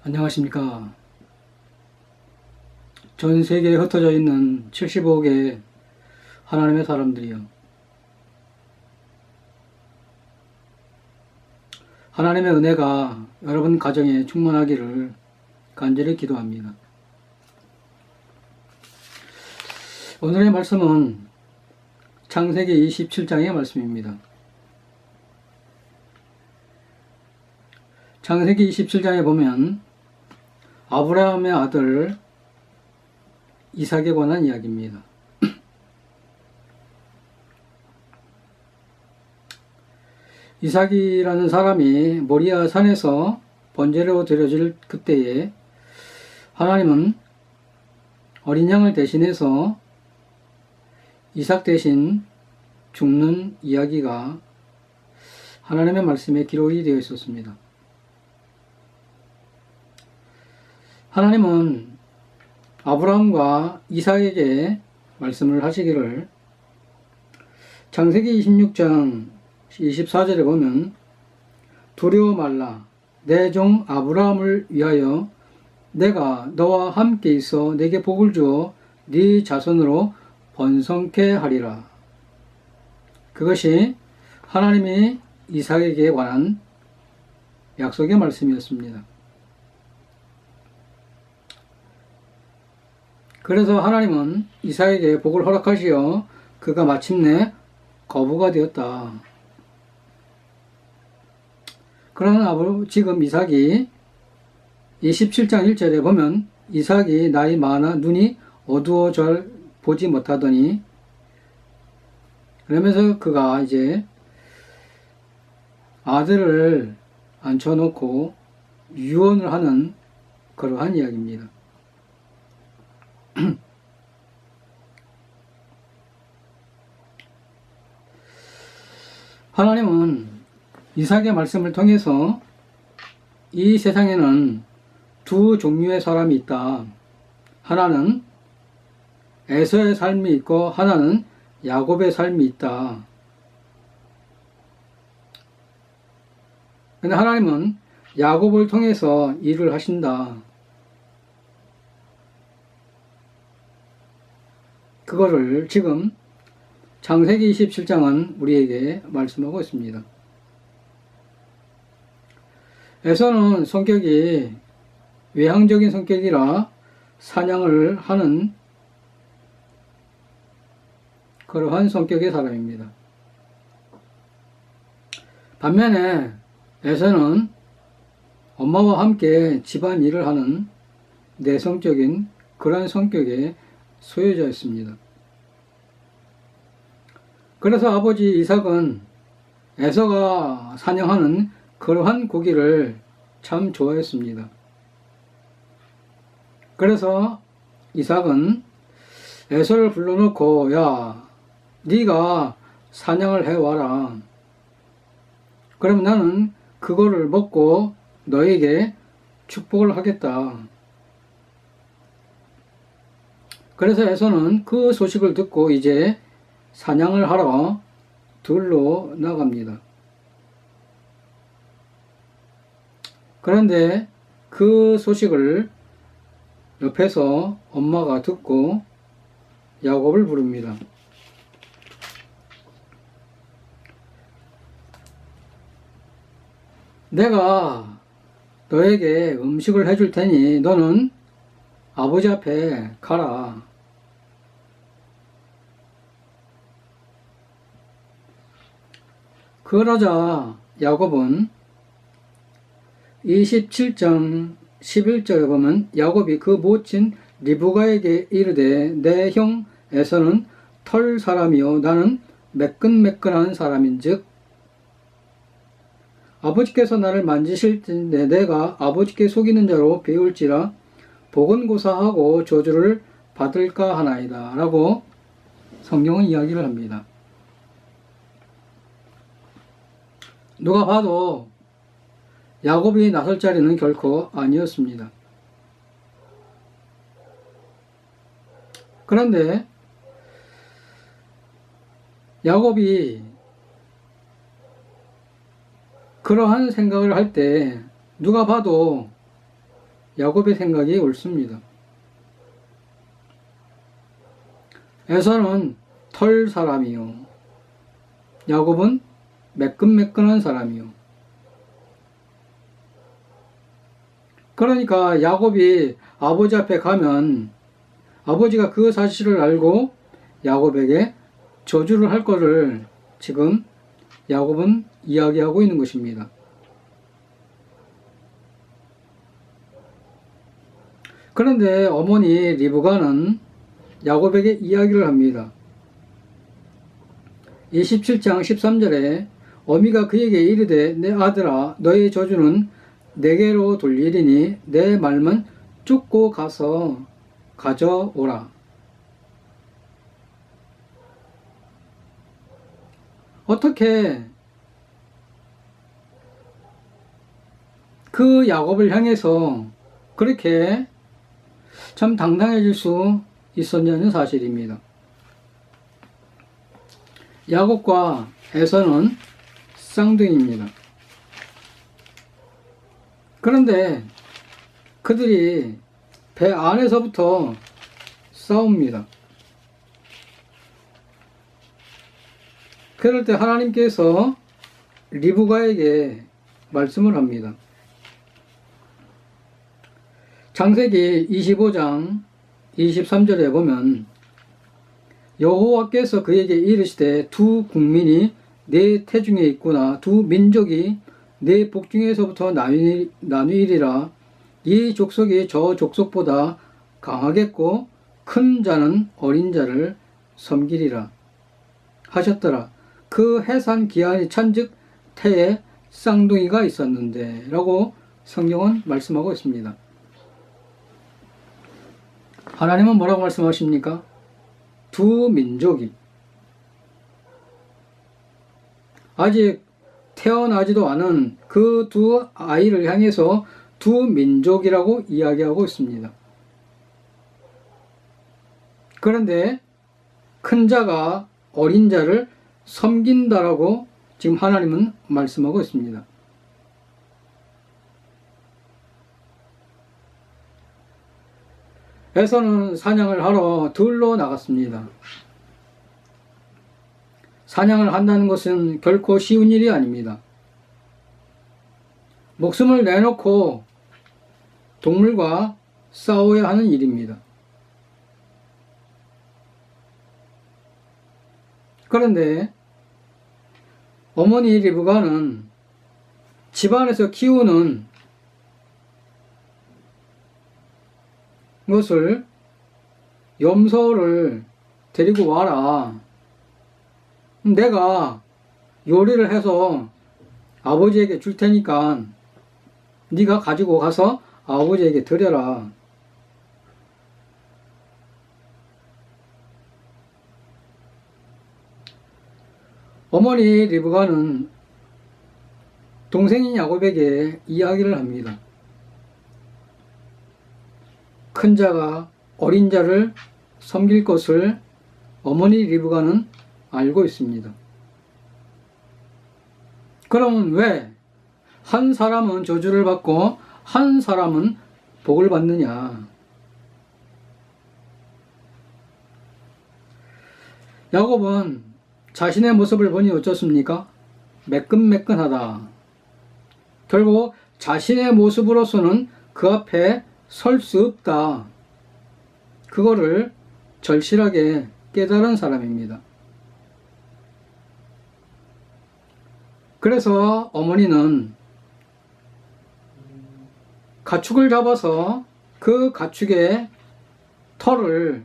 안녕하십니까. 전 세계에 흩어져 있는 75억의 하나님의 사람들이요. 하나님의 은혜가 여러분 가정에 충만하기를 간절히 기도합니다. 오늘의 말씀은 창세기 27장의 말씀입니다. 창세기 27장에 보면 아브라함의 아들 이삭에 관한 이야기입니다. 이삭이라는 사람이 모리아 산에서 번제로 드려질 그때에 하나님은 어린 양을 대신해서 이삭 대신 죽는 이야기가 하나님의 말씀에 기록이 되어 있었습니다. 하나님은 아브라함과 이삭에게 말씀을 하시기를 창세기 26장 24절에 보면 두려워 말라 내 종 아브라함을 위하여 내가 너와 함께 있어 내게 복을 주어 네 자손으로 번성케 하리라. 그것이 하나님이 이삭에게 관한 약속의 말씀이었습니다. 그래서 하나님은 이삭에게 복을 허락하시어 그가 마침내 거부가 되었다. 그러나 지금 이삭이 27장 1절에 보면 이삭이 나이 많아 눈이 어두워 잘 보지 못하더니 그러면서 그가 이제 아들을 앉혀놓고 유언을 하는 그러한 이야기입니다. 하나님은 이삭의 말씀을 통해서 이 세상에는 두 종류의 사람이 있다. 하나는 에서의 삶이 있고 하나는 야곱의 삶이 있다. 근데 하나님은 야곱을 통해서 일을 하신다. 그거를 지금 창세기 27장은 우리에게 말씀하고 있습니다. 에서는 성격이 외향적인 성격이라 사냥을 하는 그러한 성격의 사람입니다. 반면에 에서는 엄마와 함께 집안 일을 하는 내성적인 그러한 성격의 소유자였습니다. 그래서 아버지 이삭은 에서가 사냥하는 그러한 고기를 참 좋아했습니다. 그래서 이삭은 에서를 불러놓고 야, 네가 사냥을 해와라. 그럼 나는 그거를 먹고 너에게 축복을 하겠다. 그래서 에서는 그 소식을 듣고 이제 사냥을 하러 들로 나갑니다. 그런데 그 소식을 옆에서 엄마가 듣고 야곱을 부릅니다. 내가 너에게 음식을 해줄 테니 너는 아버지 앞에 가라. 그러자 야곱은 27장 11절에 보면 야곱이 그 모친 리브가에게 이르되 내 형 에서는 털 사람이요 나는 매끈매끈한 사람인즉 아버지께서 나를 만지실 텐데 내가 아버지께 속이는 자로 배울지라 보건고사하고 저주를 받을까 하나이다 라고 성경은 이야기를 합니다. 누가 봐도 야곱이 나설 자리는 결코 아니었습니다. 그런데 야곱이 그러한 생각을 할 때 누가 봐도 야곱의 생각이 옳습니다. 에서는 털 사람이요, 야곱은 매끈매끈한 사람이요. 그러니까 야곱이 아버지 앞에 가면 아버지가 그 사실을 알고 야곱에게 저주를 할 것을 지금 야곱은 이야기하고 있는 것입니다. 그런데 어머니 리브가는 야곱에게 이야기를 합니다. 27장 13절에 어미가 그에게 이르되 내 아들아 너의 저주는 내게로 돌리리니 내 말만 쫓고 가서 가져오라. 어떻게 그 야곱을 향해서 그렇게 참 당당해질 수 있었냐는 사실입니다. 야곱과 에서는 쌍둥이입니다. 그런데 그들이 배 안에서부터 싸웁니다. 그럴 때 하나님께서 리브가에게 말씀을 합니다. 창세기 25장 23절에 보면 여호와께서 그에게 이르시되 두 국민이 내 태중에 있구나, 두 민족이 내 복중에서부터 나뉘리라. 이 족속이 저 족속보다 강하겠고 큰 자는 어린 자를 섬기리라 하셨더라. 그 해산 기한이 찬즉 태에 쌍둥이가 있었는데 라고 성경은 말씀하고 있습니다. 하나님은 뭐라고 말씀하십니까? 두 민족이 아직 태어나지도 않은 그 두 아이를 향해서 두 민족이라고 이야기하고 있습니다. 그런데 큰 자가 어린 자를 섬긴다라고 지금 하나님은 말씀하고 있습니다. 에서는 사냥을 하러 들로 나갔습니다. 사냥을 한다는 것은 결코 쉬운 일이 아닙니다. 목숨을 내놓고 동물과 싸워야 하는 일입니다. 그런데 어머니 리브가는 집안에서 키우는 것을 염소를 데리고 와라. 내가 요리를 해서 아버지에게 줄 테니까 네가 가지고 가서 아버지에게 드려라. 어머니 리브가는 동생인 야곱에게 이야기를 합니다. 큰 자가 어린 자를 섬길 것을 어머니 리브가는 알고 있습니다. 그러면 왜 한 사람은 저주를 받고 한 사람은 복을 받느냐? 야곱은 자신의 모습을 보니 어쩌습니까? 매끈매끈하다. 결국 자신의 모습으로서는 그 앞에 설 수 없다. 그거를 절실하게 깨달은 사람입니다. 그래서 어머니는 가축을 잡아서 그 가축의 털을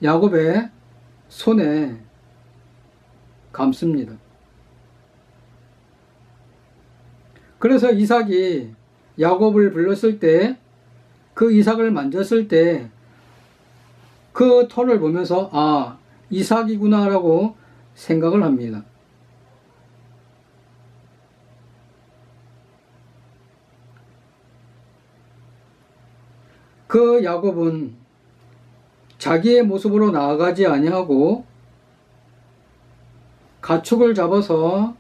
야곱의 손에 감습니다. 그래서 이삭이 야곱을 불렀을 때 그 이삭을 만졌을 때 그 털을 보면서 아, 이삭이구나 라고 생각을 합니다. 그 야곱은 자기의 모습으로 나아가지 아니하고 가축을 잡아서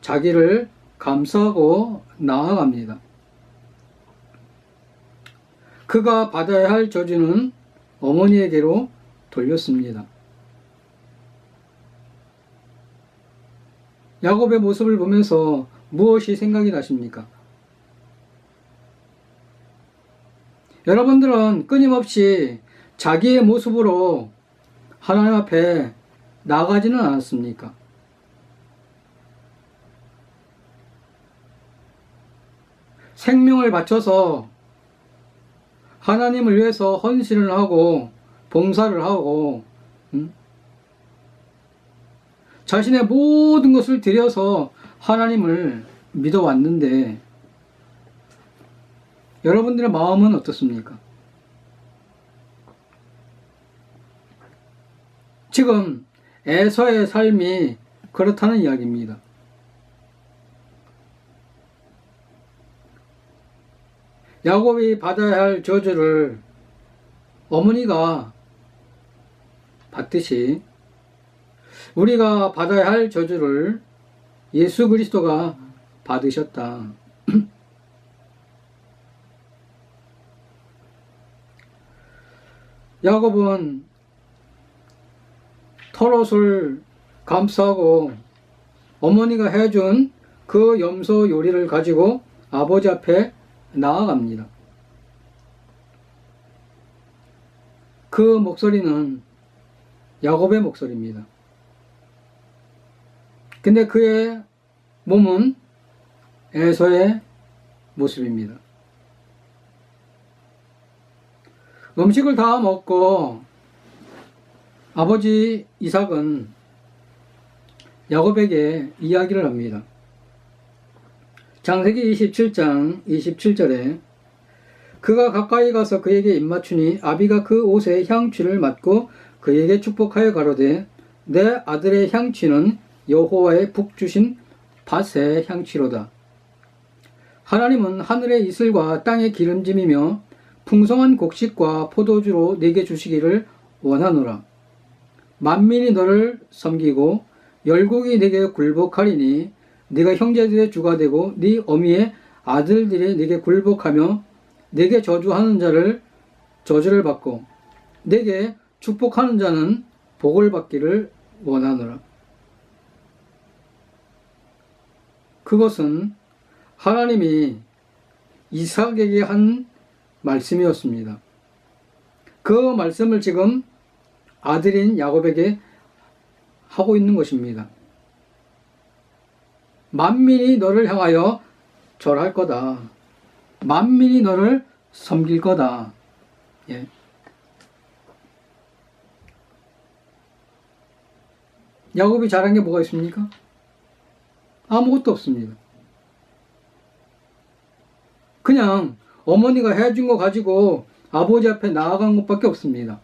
자기를 감싸고 나아갑니다. 그가 받아야 할 저주는 어머니에게로 돌렸습니다. 야곱의 모습을 보면서 무엇이 생각이 나십니까? 여러분들은 끊임없이 자기의 모습으로 하나님 앞에 나가지는 않았습니까? 생명을 바쳐서 하나님을 위해서 헌신을 하고 봉사를 하고 자신의 모든 것을 들여서 하나님을 믿어왔는데 여러분들의 마음은 어떻습니까? 지금 에서의 삶이 그렇다는 이야기입니다. 야곱이 받아야 할 저주를 어머니가 받듯이 우리가 받아야 할 저주를 예수 그리스도가 받으셨다. 야곱은 털옷을 감싸고 어머니가 해준 그 염소 요리를 가지고 아버지 앞에 나아갑니다. 그 목소리는 야곱의 목소리입니다. 근데 그의 몸은 에서의 모습입니다. 음식을 다 먹고 아버지 이삭은 야곱에게 이야기를 합니다. 창세기 27장 27절에 그가 가까이 가서 그에게 입맞추니 아비가 그 옷에 향취를 맡고 그에게 축복하여 가로되 내 아들의 향취는 여호와의 복 주신 밭의 향취로다. 하나님은 하늘의 이슬과 땅의 기름짐이며 풍성한 곡식과 포도주로 네게 주시기를 원하노라. 만민이 너를 섬기고 열국이 네게 굴복하리니 네가 형제들의 주가 되고 네 어미의 아들들이 네게 굴복하며 네게 저주하는 자를 저주를 받고 네게 축복하는 자는 복을 받기를 원하노라. 그것은 하나님이 이삭에게 한 말씀이었습니다. 그 말씀을 지금 아들인 야곱에게 하고 있는 것입니다. 만민이 너를 향하여 절할 거다. 만민이 너를 섬길 거다. 예. 야곱이 잘한 게 뭐가 있습니까? 아무것도 없습니다. 그냥 어머니가 해준 거 가지고 아버지 앞에 나아간 것밖에 없습니다.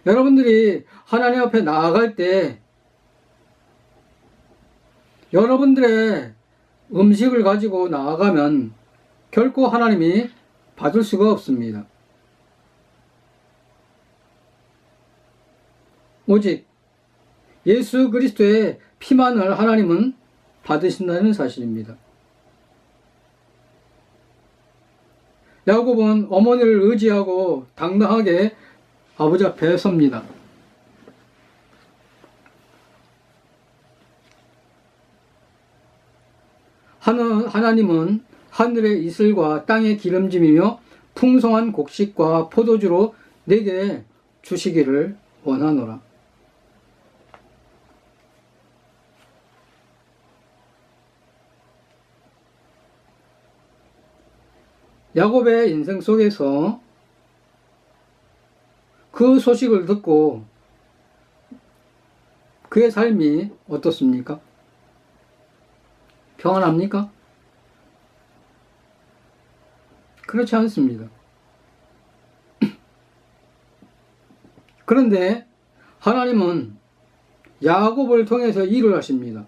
여러분들이 하나님 앞에 나아갈 때 여러분들의 음식을 가지고 나아가면 결코 하나님이 받을 수가 없습니다. 오직 예수 그리스도의 피만을 하나님은 받으신다는 사실입니다. 야곱은 어머니를 의지하고 당당하게 아버지 앞에 섭니다. 하나님은 하늘의 이슬과 땅의 기름짐이며 풍성한 곡식과 포도주로 내게 주시기를 원하노라. 야곱의 인생 속에서 그 소식을 듣고 그의 삶이 어떻습니까? 평안합니까? 그렇지 않습니다. 그런데 하나님은 야곱을 통해서 일을 하십니다.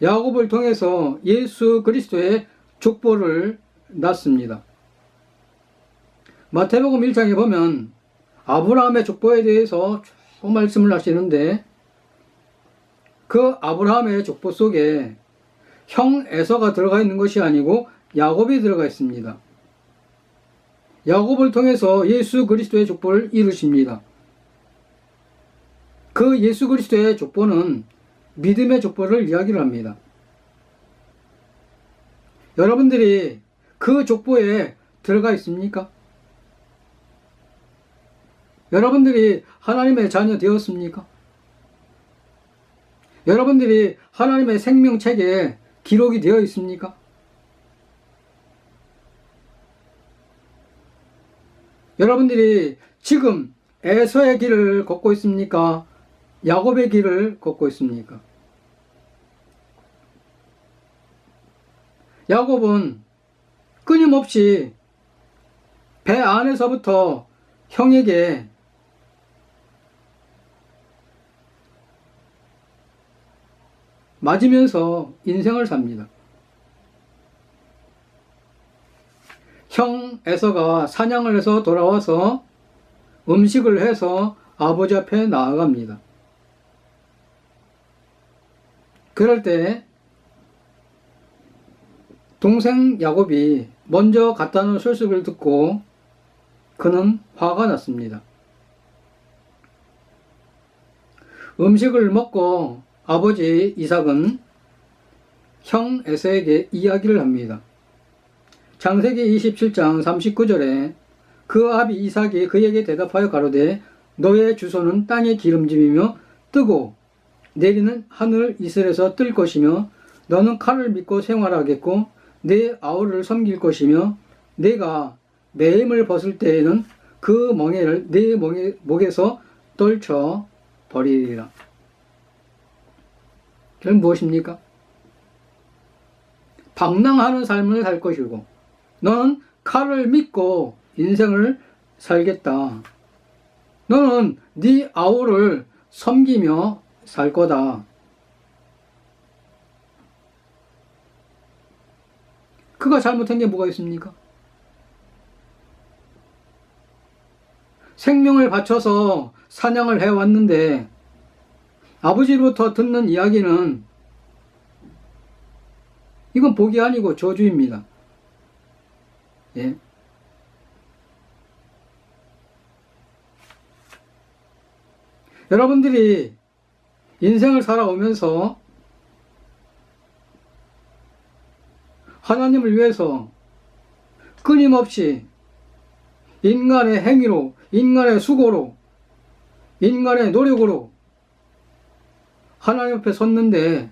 야곱을 통해서 예수 그리스도의 족보를 낳습니다. 마태복음 1장에 보면 아브라함의 족보에 대해서 쭉 말씀을 하시는데 그 아브라함의 족보 속에 형 에서가 들어가 있는 것이 아니고 야곱이 들어가 있습니다. 야곱을 통해서 예수 그리스도의 족보를 이루십니다. 그 예수 그리스도의 족보는 믿음의 족보를 이야기를 합니다. 여러분들이 그 족보에 들어가 있습니까? 여러분들이 하나님의 자녀 되었습니까? 여러분들이 하나님의 생명책에 기록이 되어 있습니까? 여러분들이 지금 에서의 길을 걷고 있습니까? 야곱의 길을 걷고 있습니까? 야곱은 끊임없이 배 안에서부터 형에게 맞으면서 인생을 삽니다. 형 에서가 사냥을 해서 돌아와서 음식을 해서 아버지 앞에 나아갑니다. 그럴 때 동생 야곱이 먼저 갖다 놓은 소식을 듣고 그는 화가 났습니다. 음식을 먹고 아버지 이삭은 형 에서에게 이야기를 합니다. 창세기 27장 39절에 그 아비 이삭이 그에게 대답하여 가로되 너의 주소는 땅의 기름짐이며 뜨고 내리는 하늘 이슬에서 뜰 것이며 너는 칼을 믿고 생활하겠고 내 아우를 섬길 것이며 내가 매임을 벗을 때에는 그 멍에를 내 목에서 떨쳐 버리리라. 그럼 무엇입니까? 방랑하는 삶을 살 것이고 너는 칼을 믿고 인생을 살겠다. 너는 네 아우를 섬기며 살 거다. 그가 잘못한 게 뭐가 있습니까? 생명을 바쳐서 사냥을 해왔는데 아버지로부터 듣는 이야기는 이건 복이 아니고 저주입니다. 예. 여러분들이 인생을 살아오면서 하나님을 위해서 끊임없이 인간의 행위로, 인간의 수고로, 인간의 노력으로 하나님 앞에 섰는데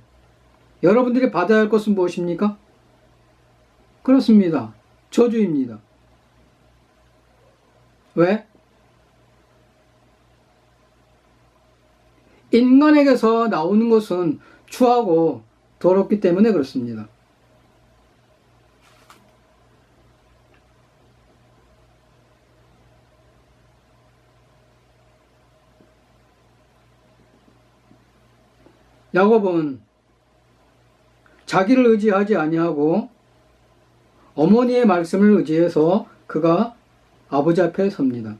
여러분들이 받아야 할 것은 무엇입니까? 그렇습니다. 저주입니다. 왜? 인간에게서 나오는 것은 추하고 더럽기 때문에 그렇습니다. 야곱은 자기를 의지하지 아니하고 어머니의 말씀을 의지해서 그가 아버지 앞에 섭니다.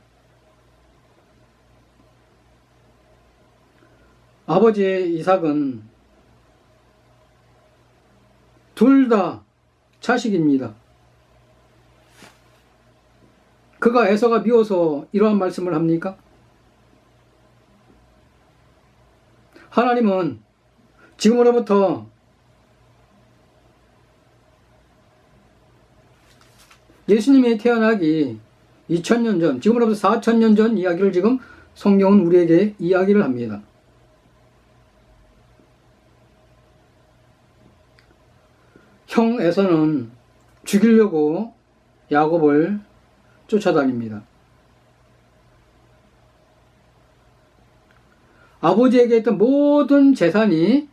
아버지 이삭은 둘 다 자식입니다. 그가 에서가 미워서 이러한 말씀을 합니까? 하나님은 지금으로부터 예수님이 태어나기 2000년 전, 지금으로부터 4000년 전 이야기를 지금 성경은 우리에게 이야기를 합니다. 형 에서는 죽이려고 야곱을 쫓아다닙니다. 아버지에게 있던 모든 재산이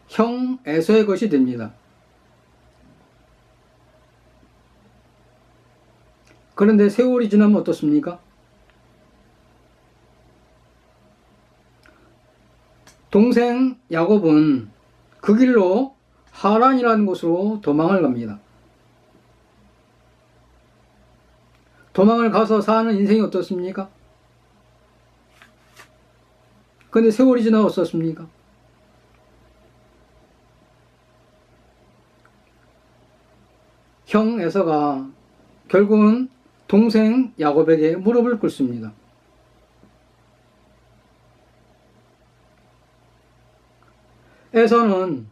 형 에서의 것이 됩니다. 그런데 세월이 지나면 어떻습니까? 동생 야곱은 그 길로 하란이라는 곳으로 도망을 갑니다. 도망을 가서 사는 인생이 어떻습니까? 그런데 세월이 지나 어떻습니까? 형 에서가 결국은 동생 야곱에게 무릎을 꿇습니다. 에서는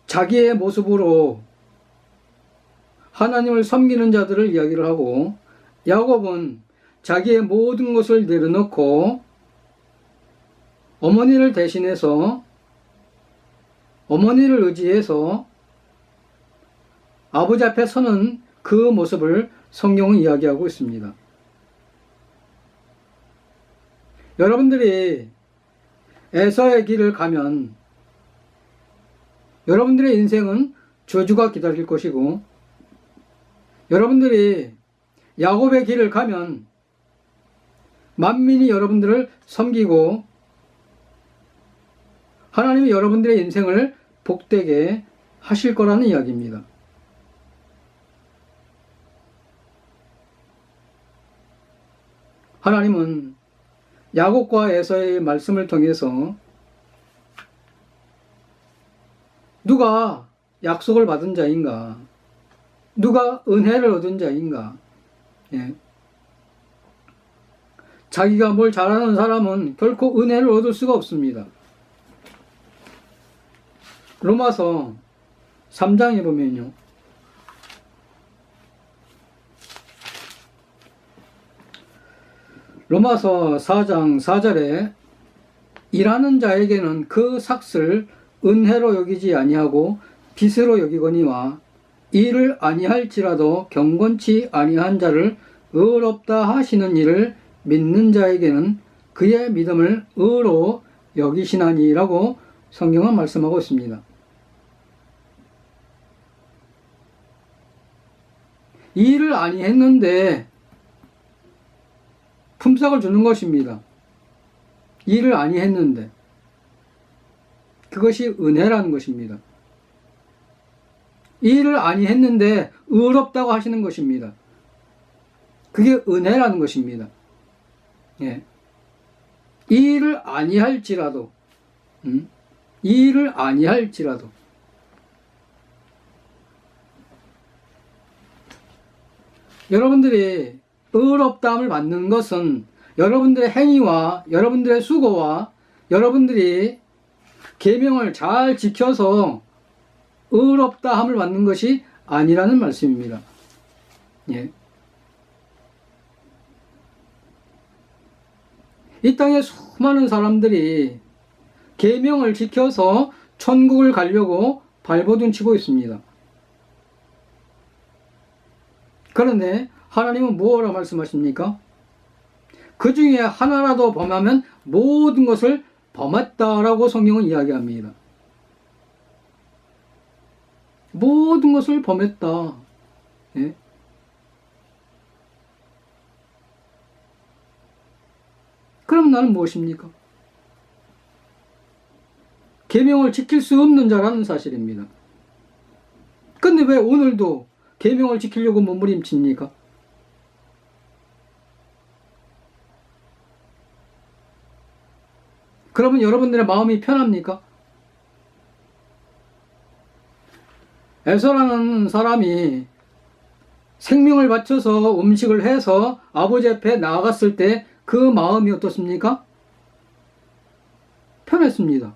자기의 모습으로 하나님을 섬기는 자들을 이야기를 하고, 야곱은 자기의 모든 것을 내려놓고 어머니를 대신해서, 어머니를 의지해서 아버지 앞에 서는 그 모습을 성경은 이야기하고 있습니다. 여러분들이 에서의 길을 가면 여러분들의 인생은 저주가 기다릴 것이고, 여러분들이 야곱의 길을 가면 만민이 여러분들을 섬기고 하나님이 여러분들의 인생을 복되게 하실 거라는 이야기입니다. 하나님은 야곱과 에서의 말씀을 통해서 누가 약속을 받은 자인가, 누가 은혜를 얻은 자인가, 자기가 뭘 잘하는 사람은 결코 은혜를 얻을 수가 없습니다. 로마서 3장에 보면요, 로마서 4장 4절에 일하는 자에게는 그 삭을 은혜로 여기지 아니하고 빚으로 여기거니와 일을 아니할지라도 경건치 아니한 자를 의롭다 하시는 일을 믿는 자에게는 그의 믿음을 의로 여기시나니라고 성경은 말씀하고 있습니다. 일을 아니했는데 품삯을 주는 것입니다. 일을 아니했는데 그것이 은혜라는 것입니다. 일을 아니했는데 의롭다고 하시는 것입니다. 그게 은혜라는 것입니다. 일을 아니할지라도, 일을 아니할지라도, 여러분들이 의롭다함을 받는 것은 여러분들의 행위와 여러분들의 수고와 여러분들이 계명을 잘 지켜서 의롭다함을 받는 것이 아니라는 말씀입니다. 이 땅에 수많은 사람들이 계명을 지켜서 천국을 가려고 발버둥 치고 있습니다. 그런데 하나님은 뭐라고 말씀하십니까? 그 중에 하나라도 범하면 모든 것을 범했다라고 성경은 이야기합니다. 모든 것을 범했다. 그럼 나는 무엇입니까? 계명을 지킬 수 없는 자라는 사실입니다. 근데 왜 오늘도 계명을 지키려고 몸부림칩니까? 그러면 여러분들의 마음이 편합니까? 에서라는 사람이 생명을 바쳐서 음식을 해서 아버지 앞에 나아갔을 때 그 마음이 어떻습니까? 편했습니다.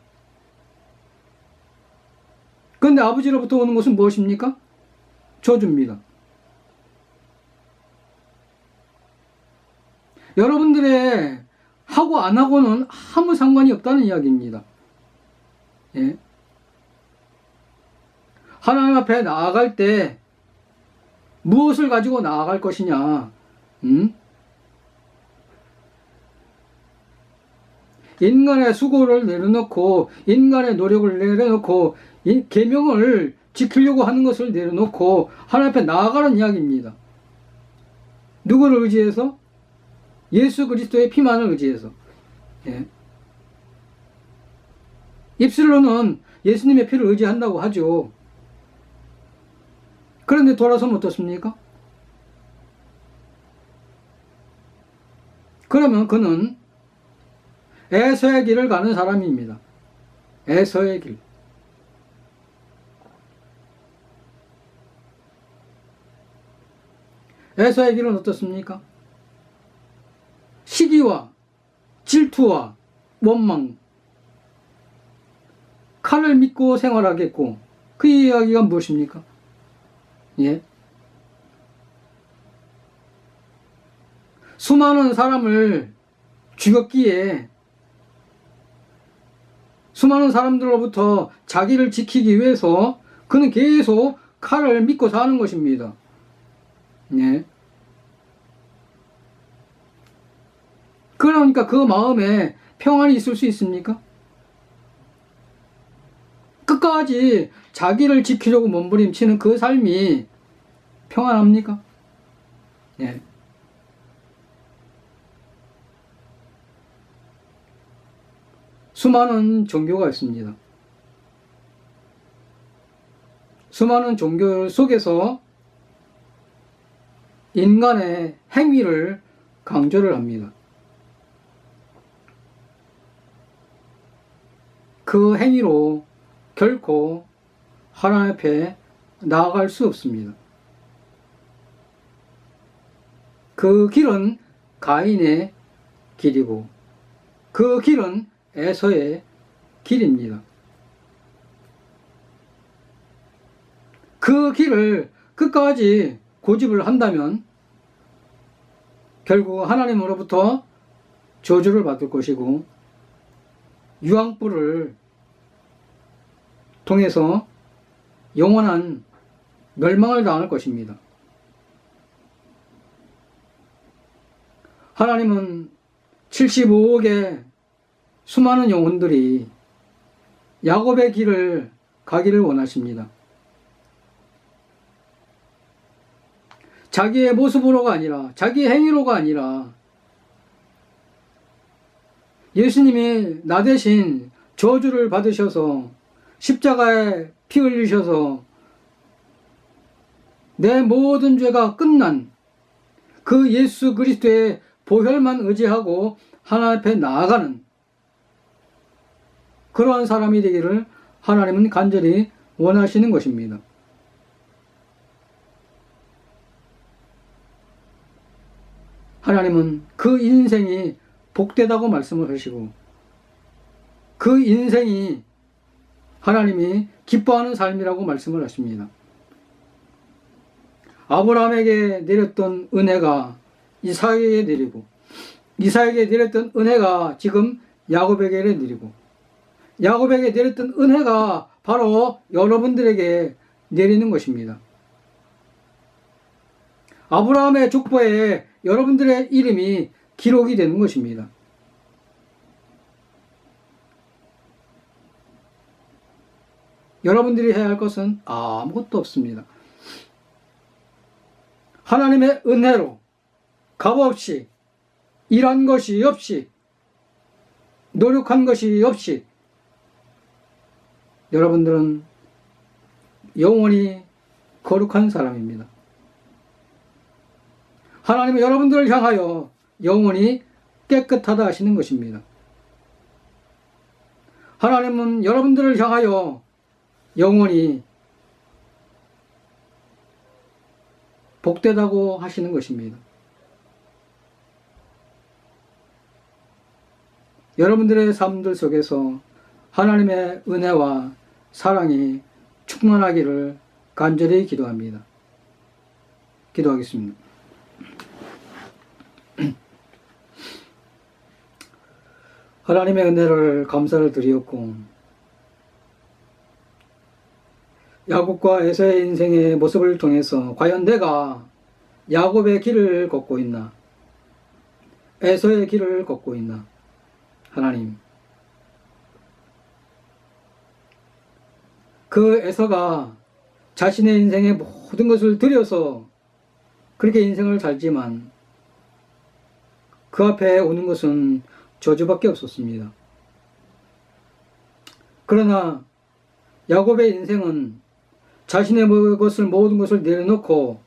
그런데 아버지로부터 오는 것은 무엇입니까? 저주입니다. 여러분들의 하고 안 하고는 아무 상관이 없다는 이야기입니다. 하나님 앞에 나아갈 때 무엇을 가지고 나아갈 것이냐? 인간의 수고를 내려놓고 인간의 노력을 내려놓고 계명을 지키려고 하는 것을 내려놓고 하나님 앞에 나아가는 이야기입니다. 누구를 의지해서? 예수 그리스도의 피만을 의지해서. 입술로는 예수님의 피를 의지한다고 하죠. 그런데 돌아서면 어떻습니까? 그러면 그는 에서의 길을 가는 사람입니다. 에서의 길. 에서의 길은 어떻습니까? 시기와 질투와 원망, 칼을 믿고 생활하겠고, 그 이야기가 무엇입니까? 예? 수많은 사람을 죽였기에 수많은 사람들로부터 자기를 지키기 위해서 그는 계속 칼을 믿고 사는 것입니다. 예. 그러니까 그 마음에 평안이 있을 수 있습니까? 끝까지 자기를 지키려고 몸부림치는 그 삶이 평안합니까? 예. 수많은 종교가 있습니다. 수많은 종교 속에서 인간의 행위를 강조를 합니다. 그 행위로 결코 하나님 앞에 나아갈 수 없습니다. 그 길은 가인의 길이고 그 길은 에서의 길입니다. 그 길을 끝까지 고집을 한다면 결국 하나님으로부터 저주를 받을 것이고 유황불을 통해서 영원한 멸망을 당할 것입니다. 하나님은 75억의 수많은 영혼들이 야곱의 길을 가기를 원하십니다. 자기의 모습으로가 아니라 자기의 행위로가 아니라 예수님이 나 대신 저주를 받으셔서 십자가에 피 흘리셔서 내 모든 죄가 끝난 그 예수 그리스도의 보혈만 의지하고 하나님 앞에 나아가는 그러한 사람이 되기를 하나님은 간절히 원하시는 것입니다. 하나님은 그 인생이 복되다고 말씀을 하시고 그 인생이 하나님이 기뻐하는 삶이라고 말씀을 하십니다. 아브라함에게 내렸던 은혜가 이삭에게 내리고 이삭에게 내렸던 은혜가 지금 야곱에게 내리고 야곱에게 내렸던 은혜가 바로 여러분들에게 내리는 것입니다. 아브라함의 족보에 여러분들의 이름이 기록이 되는 것입니다. 여러분들이 해야 할 것은 아무것도 없습니다. 하나님의 은혜로 값없이 일한 것이 없이 노력한 것이 없이 여러분들은 영원히 거룩한 사람입니다. 하나님은 여러분들을 향하여 영원히 깨끗하다 하시는 것입니다. 하나님은 여러분들을 향하여 영원히 복되다고 하시는 것입니다. 여러분들의 삶들 속에서 하나님의 은혜와 사랑이 충만하기를 간절히 기도합니다. 기도하겠습니다. 하나님의 은혜를 감사를 드리었고 야곱과 에서의 인생의 모습을 통해서 과연 내가 야곱의 길을 걷고 있나 에서의 길을 걷고 있나 하나님 그 에서가 자신의 인생의 모든 것을 들여서 그렇게 인생을 살지만 그 앞에 오는 것은 저주밖에 없었습니다. 그러나 야곱의 인생은 자신의 모든 것을 내려놓고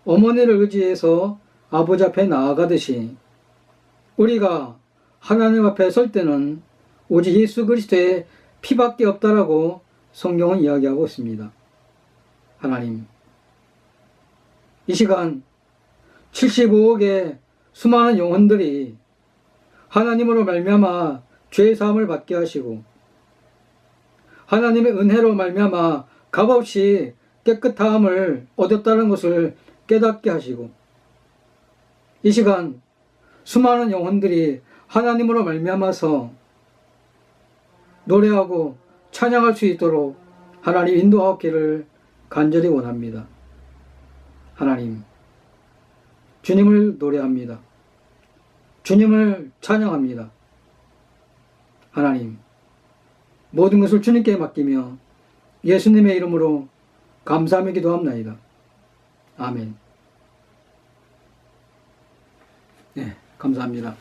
어머니를 의지해서 아버지 앞에 나아가듯이 우리가 하나님 앞에 설 때는 오직 예수 그리스도의 피밖에 없다라고 성경은 이야기하고 있습니다. 하나님, 이 시간 75억의 수많은 영혼들이 하나님으로 말미암아 죄 사함을 받게 하시고 하나님의 은혜로 말미암아 값없이 깨끗함을 얻었다는 것을 깨닫게 하시고 이 시간 수많은 영혼들이 하나님으로 말미암아서 노래하고 찬양할 수 있도록 하나님 인도하옵기를 간절히 원합니다. 하나님, 주님을 노래합니다. 주님을 찬양합니다. 하나님, 모든 것을 주님께 맡기며 예수님의 이름으로 감사하며 기도합나이다. 아멘. 네, 감사합니다.